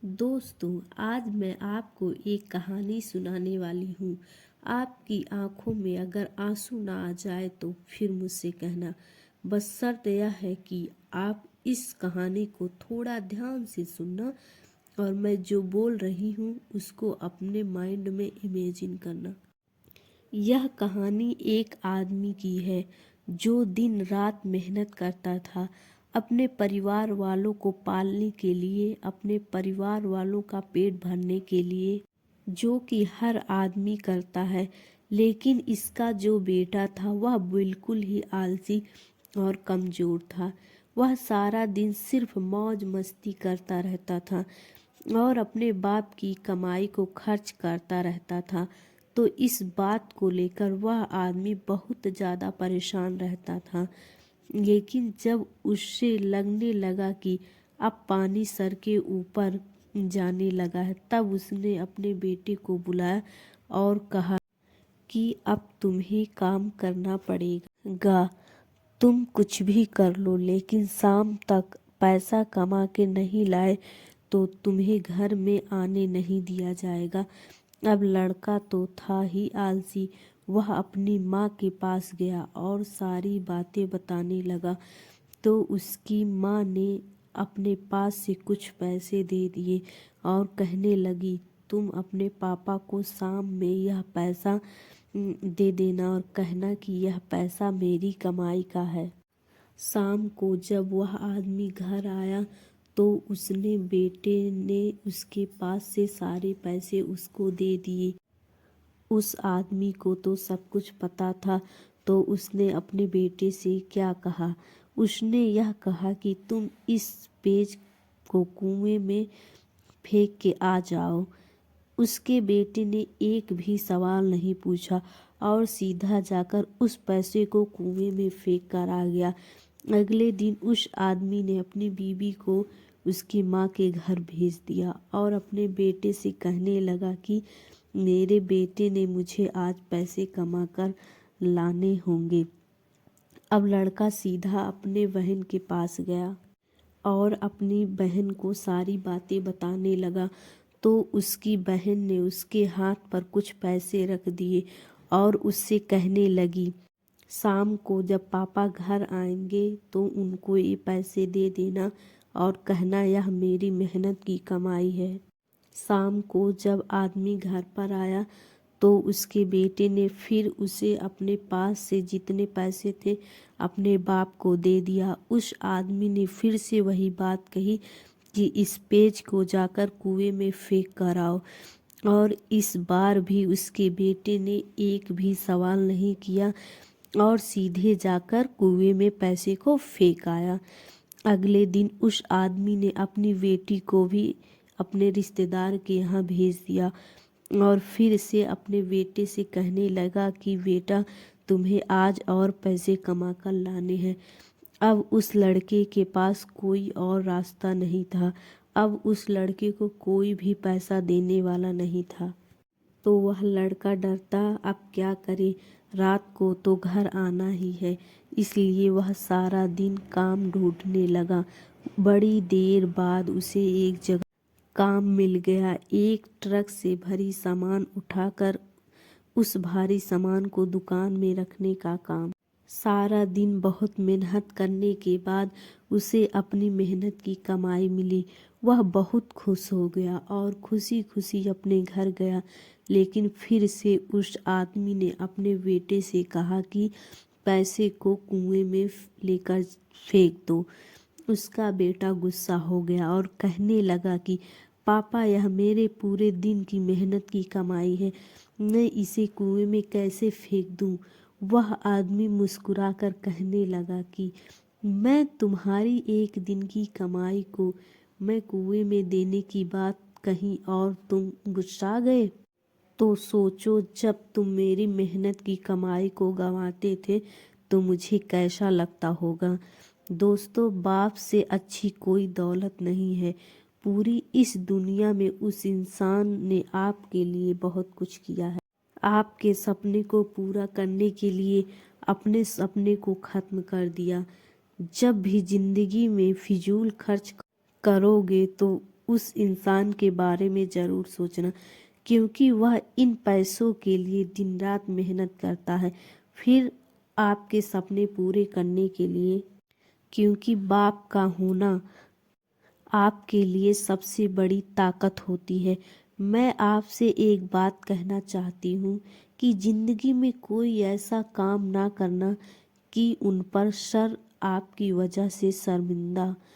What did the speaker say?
दोस्तों, आज मैं आपको एक कहानी सुनाने वाली हूँ। आपकी आंखों में अगर आंसू ना आ जाए तो फिर मुझसे कहना। बस शर्त यह है कि आप इस कहानी को थोड़ा ध्यान से सुनना और मैं जो बोल रही हूँ उसको अपने माइंड में इमेजिन करना। यह कहानी एक आदमी की है जो दिन रात मेहनत करता था अपने परिवार वालों को पालने के लिए, अपने परिवार वालों का पेट भरने के लिए, जो कि हर आदमी करता है। लेकिन इसका जो बेटा था वह बिल्कुल ही आलसी और कमज़ोर था। वह सारा दिन सिर्फ मौज मस्ती करता रहता था और अपने बाप की कमाई को खर्च करता रहता था। तो इस बात को लेकर वह आदमी बहुत ज़्यादा परेशान रहता था। लेकिन जब उससे लगने लगा कि अब पानी सर के ऊपर जाने लगा है, तब उसने अपने बेटे को बुलाया और कहा कि अब तुम्हें काम करना पड़ेगा। तुम कुछ भी कर लो, लेकिन शाम तक पैसा कमा के नहीं लाए तो तुम्हें घर में आने नहीं दिया जाएगा। अब लड़का तो था ही आलसी। वह अपनी माँ के पास गया और सारी बातें बताने लगा। तो उसकी माँ ने अपने पास से कुछ पैसे दे दिए और कहने लगी, तुम अपने पापा को शाम में यह पैसा दे देना और कहना कि यह पैसा मेरी कमाई का है। शाम को जब वह आदमी घर आया तो उसने बेटे ने उसके पास से सारे पैसे उसको दे दिए। उस आदमी को तो सब कुछ पता था, तो उसने अपने बेटे से क्या कहा। उसने यह कहा कि तुम इस पेज को कुएं में फेंक के आ जाओ। उसके बेटे ने एक भी सवाल नहीं पूछा और सीधा जाकर उस पैसे को कुएं में फेंक कर आ गया। अगले दिन उस आदमी ने अपनी बीवी को उसकी माँ के घर भेज दिया और अपने बेटे से कहने लगा कि मेरे बेटे ने मुझे आज पैसे कमा कर लाने होंगे। अब लड़का सीधा अपने बहन के पास गया और अपनी बहन को सारी बातें बताने लगा। तो उसकी बहन ने उसके हाथ पर कुछ पैसे रख दिए और उससे कहने लगी, शाम को जब पापा घर आएंगे तो उनको ये पैसे दे देना और कहना यह मेरी मेहनत की कमाई है। शाम को जब आदमी घर पर आया तो उसके बेटे ने फिर उसे अपने पास से जितने पैसे थे अपने बाप को दे दिया। उस आदमी ने फिर से वही बात कही कि इस पेज को जाकर कुएं में फेंक कर आओ, और इस बार भी उसके बेटे ने एक भी सवाल नहीं किया और सीधे जाकर कुएं में पैसे को फेंक आया। अगले दिन उस आदमी ने अपनी बेटी को भी अपने रिश्तेदार के यहाँ भेज दिया और फिर से अपने बेटे से कहने लगा कि बेटा, तुम्हें आज और पैसे कमा कर लाने हैं। अब उस लड़के के पास कोई और रास्ता नहीं था। अब उस लड़के को कोई भी पैसा देने वाला नहीं था। तो वह लड़का डरता अब क्या करे, रात को तो घर आना ही है। इसलिए वह सारा दिन काम ढूंढने लगा। बड़ी देर बाद उसे एक जगह काम मिल गया। एक ट्रक से भरी सामान उठाकर उस भारी सामान को दुकान में रखने का काम। सारा दिन बहुत मेहनत करने के बाद उसे अपनी मेहनत की कमाई मिली। वह बहुत खुश हो गया और खुशी खुशी अपने घर गया। लेकिन फिर से उस आदमी ने अपने बेटे से कहा कि पैसे को कुएं में लेकर फेंक दो। उसका बेटा गुस्सा हो गया और कहने लगा कि पापा, यह मेरे पूरे दिन की मेहनत की कमाई है, मैं इसे कुएं में कैसे फेंक दूं। वह आदमी मुस्कुराकर कहने लगा कि मैं तुम्हारी एक दिन की कमाई को मैं कुएं में देने की बात कही और तुम गुस्सा गए। तो सोचो, जब तुम मेरी मेहनत की कमाई को गंवाते थे तो मुझे कैसा लगता होगा। दोस्तों, बाप से अच्छी कोई दौलत नहीं है। पूरी इस दुनिया में उस इंसान ने आपके लिए बहुत कुछ किया है। आपके सपने को पूरा करने के लिए अपने सपने को खत्म कर दिया। जब भी जिंदगी में फिजूल खर्च करोगे तो उस इंसान के बारे में ज़रूर सोचना, क्योंकि वह इन पैसों के लिए दिन रात मेहनत करता है, फिर आपके सपने पूरे करने के लिए। क्योंकि बाप का होना आपके लिए सबसे बड़ी ताकत होती है। मैं आपसे एक बात कहना चाहती हूँ कि ज़िंदगी में कोई ऐसा काम ना करना कि उन पर सर आपकी वजह से शर्मिंदा